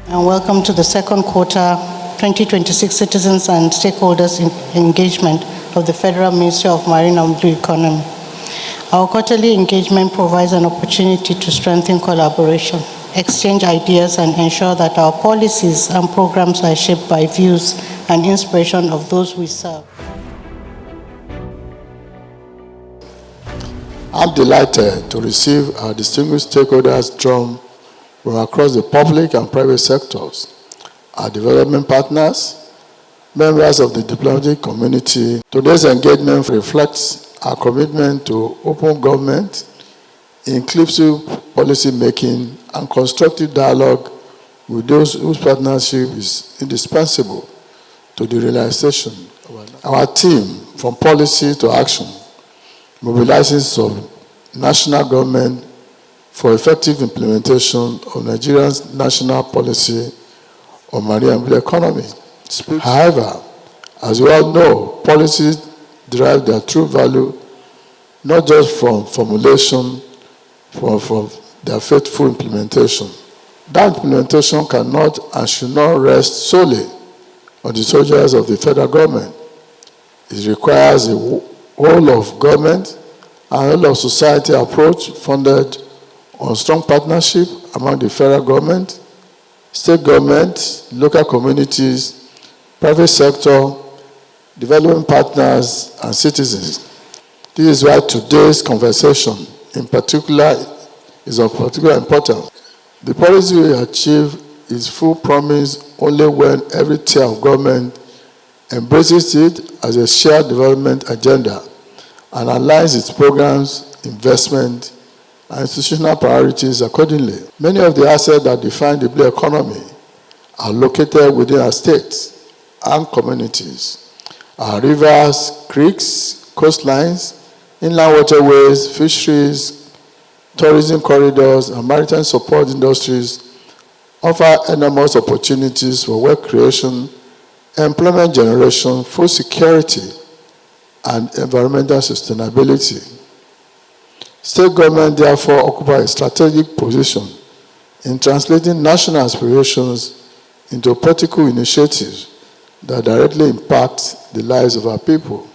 And welcome to the second quarter 2026 Citizens and Stakeholders Engagement of the Federal Ministry of Marine and Blue Economy. Our quarterly engagement provides an opportunity to strengthen collaboration, exchange ideas, and ensure that our policies and programs are shaped by views and inspiration of those we serve. I'm delighted to receive our distinguished stakeholders from across the public and private sectors, our development partners, members of the diplomatic community. Today's engagement reflects our commitment to open government, inclusive policy making, and constructive dialogue with those whose partnership is indispensable to the realization of our team from policy to action, mobilizing some national government for effective implementation of Nigeria's national policy on marine and blue economy. However, as we all know, policies derive their true value not just from formulation, from their faithful implementation. That implementation cannot and should not rest solely on the soldiers of the federal government. It requires a whole of government and whole of society approach founded on strong partnership among the federal government, state government, local communities, private sector, development partners, and citizens. This is why today's conversation in particular is of particular importance. The policy we achieve is full promise only when every tier of government embraces it as a shared development agenda and aligns its programs, investment, and institutional priorities accordingly. Many of the assets that define the blue economy are located within our states and communities. Our rivers, creeks, coastlines, inland waterways, fisheries, tourism corridors, and maritime support industries offer enormous opportunities for work creation, employment generation, food security, and environmental sustainability. State government therefore occupy a strategic position in translating national aspirations into practical initiatives that directly impact the lives of our people.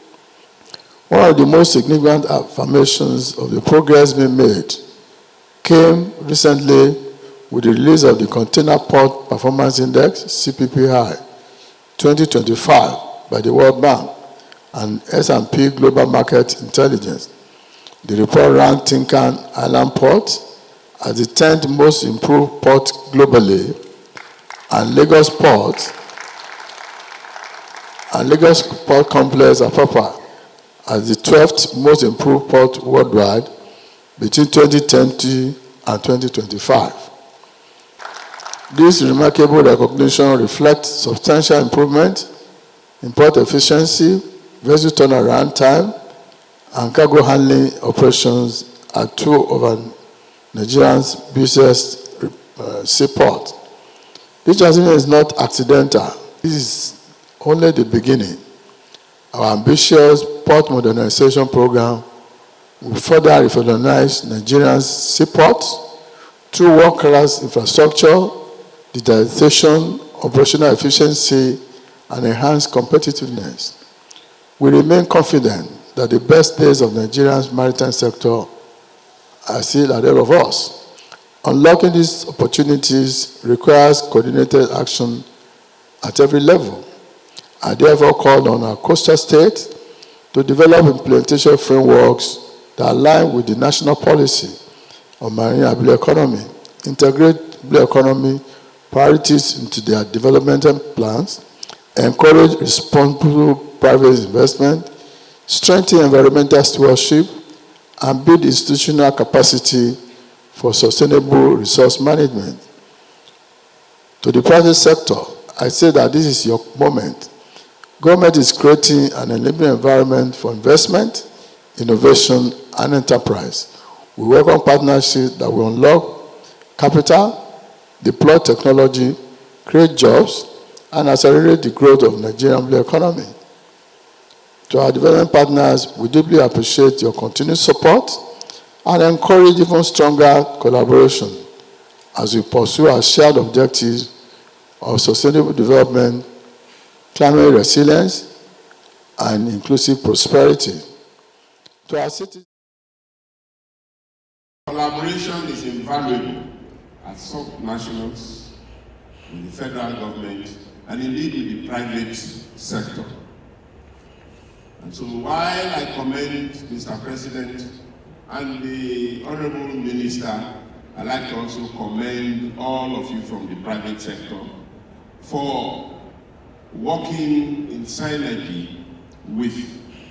One of the most significant affirmations of the progress being made came recently with the release of the Container Port Performance Index, CPPI, 2025 by the World Bank and S&P Global Market Intelligence. The report ranked Tinkan Island Port as the 10th most improved port globally, and Lagos Port Complex Apapa as the 12th most improved port worldwide between 2020 and 2025. This remarkable recognition reflects substantial improvement in port efficiency, vessel turnaround time, and cargo handling operations at two of Nigeria's busiest seaports. This achievement is not accidental. This is only the beginning. Our ambitious port modernization program will further revolutionize Nigeria's seaports through world-class infrastructure, digitization, operational efficiency, and enhanced competitiveness. We remain confident that the best days of Nigeria's maritime sector are still ahead of us. Unlocking these opportunities requires coordinated action at every level. I therefore called on our coastal states to develop implementation frameworks that align with the national policy on marine and blue economy, integrate blue economy priorities into their developmental plans, encourage responsible private investment, strengthen environmental stewardship, and build institutional capacity for sustainable resource management. To the private sector, I say that this is your moment. Government is creating an enabling environment for investment, innovation, and enterprise. We welcome partnerships that will unlock capital, deploy technology, create jobs, and accelerate the growth of the Nigerian blue economy. To our development partners, we deeply appreciate your continued support and encourage even stronger collaboration as we pursue our shared objectives of sustainable development, climate resilience, and inclusive prosperity. To our citizens, collaboration is invaluable as subnationals with the federal government and indeed with the private sector. And so while I commend Mr. President and the Honourable Minister, I'd like to also commend all of you from the private sector for working in synergy with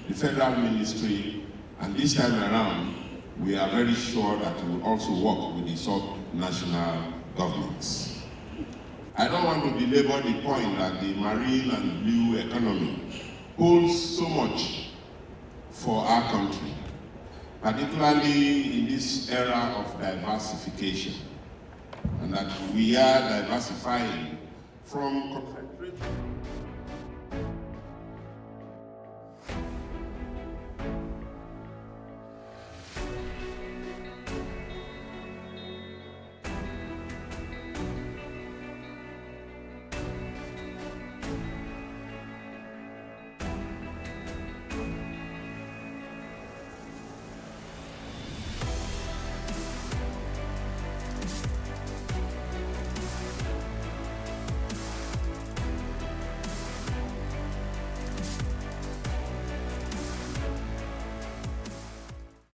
the federal ministry, and this time around, we are very sure that we will also work with the sub-national governments. I don't want to belabor the point that the marine and blue economy holds so much for our country, particularly in this era of diversification, and that we are diversifying from concentration